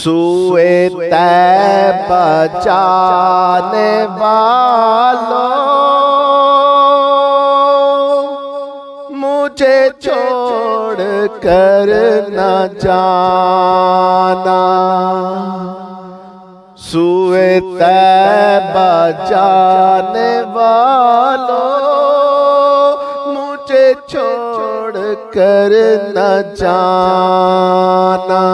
सूए तैबा जाने वालों, मुझे छोड़ कर न जाना। सूए तैबा जाने वालों, मुझे छोड़ कर न जाना।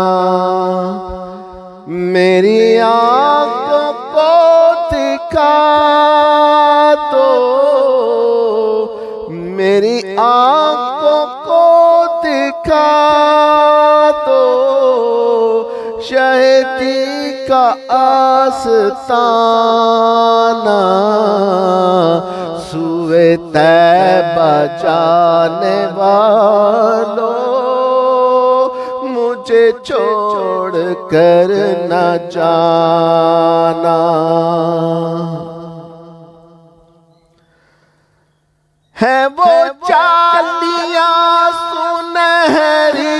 मेरी आँखों को दिखा दो, मेरी आँखों को दिखा दो, शहीदी का आस्ताना। सूए तैबा जाने वालों, मुझे छोड़ कर न जाना। है वो चालियां सुनहरी,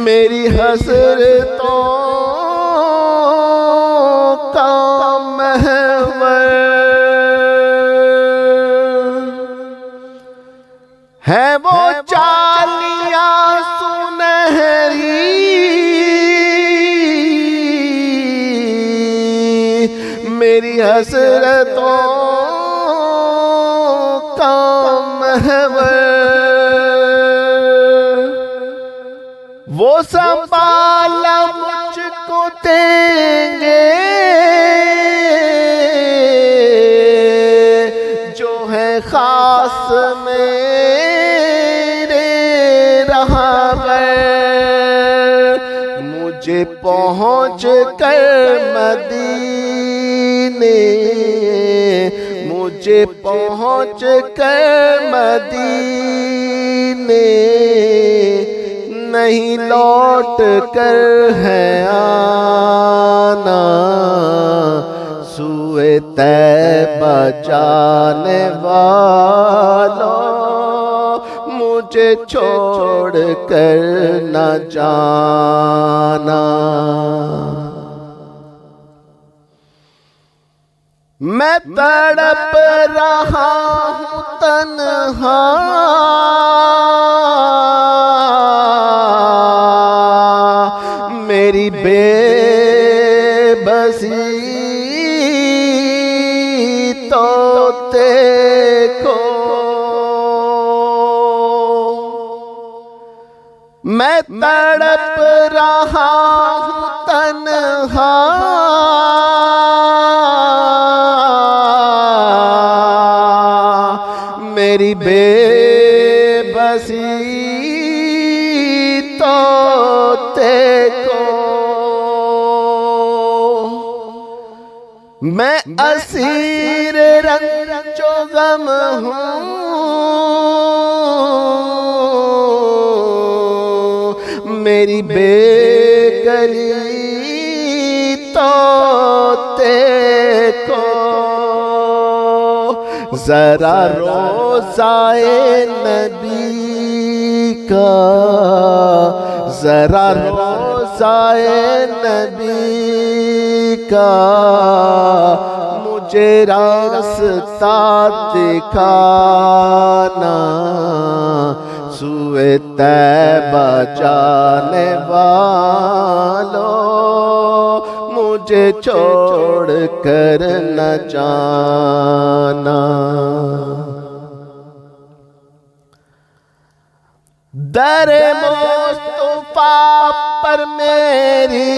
मेरी हसरतों का महवर। है वो चालियां सुनहरी, मेरी हसरतों का महवर। वो संभाला मुझको देंगे जो है खास मेरे रहबर। मुझे पहुँच कर मदीने, मुझे पहुँच कर मदीने, नहीं लौट कर है आना। सूए तैबा जाने वालों, मुझे छोड़ कर न जाना। मैं तड़प रहा हूँ तन्हा, मेरी बेबसी तो देखो। मैं तड़प रहा हूँ तन्हा, मेरी बेबसी तो देखो। मैं असीर रंजो गम हूँ, मेरी बेकली तो देखो। जरा रोज़ाए नबी का, जरा रोज़ाए नबी का, मुझे रास्ता दिखाना। सूए तैबा जाने वालों, मुझे छोड़ कर न जाना। दर मुस्तफा पर मेरी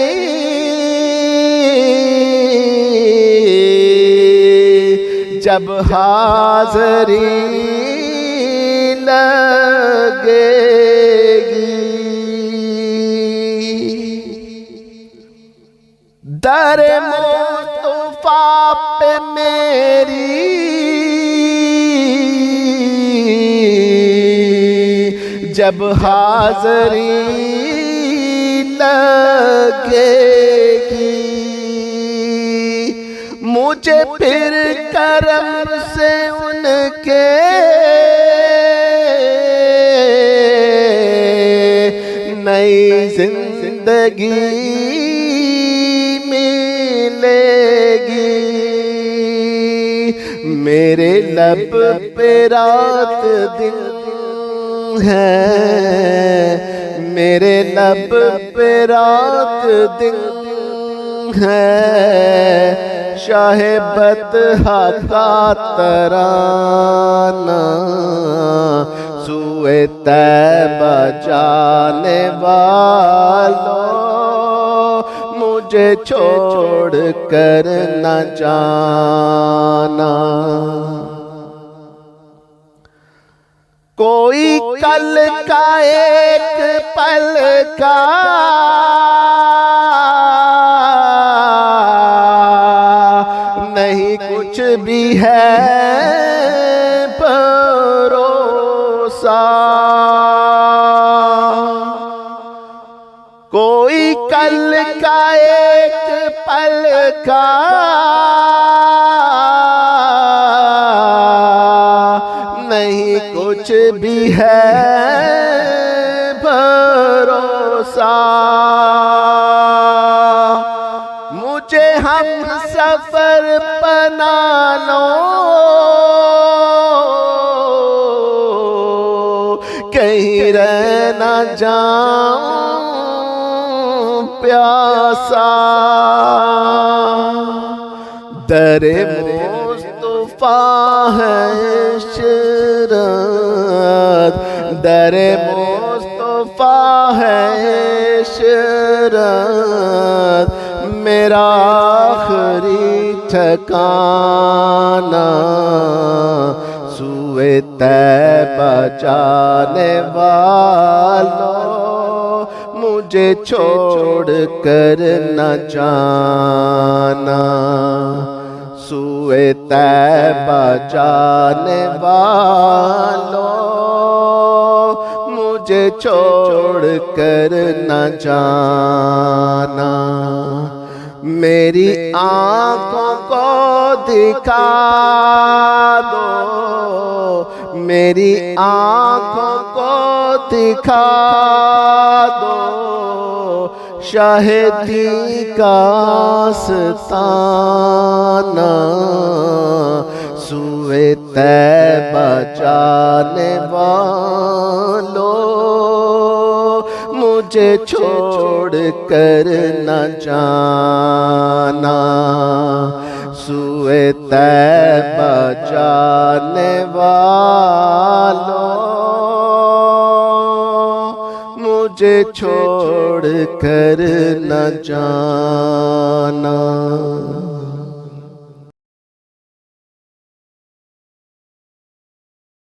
जब हाज़री लगेगी, दर मुस्तफा पे मेरी जब हाज़री लगेगी, मुझे फिर करम से उनके मेरे लब पे रात दिन है, मेरे लब पे रात दिन है, शाहे बतहा का तराना, सूए तैबा जाने वालों, मुझे छोड़ कर न जाना। कोई कल का एक पल का नहीं कुछ भी है भरोसा, कोई कल का एक पल का नहीं कुछ भी है भरोसा। मुझे हम सफर बना लो, कहीं रह न जाऊं प्यासा। दरे मुस्तफा है इशरत, दरे मुस्तफा है इशरत, मेरा आखिरी ठिकाना, सूए तैबा जाने वालों, मुझे छोड़ कर न जाना, सूए तैबा जाने वालों, मुझे छोड़ कर न जाना। मेरी आंखों को दिखा दो, मेरी आंखों को दिखा दो, शाहिदी का आस्ताना, सूए तैबा जाने वालों, मुझे छोड़ कर न जाना, सूए तैबा जाने वालों, मुझे छोड़ कर न जाना।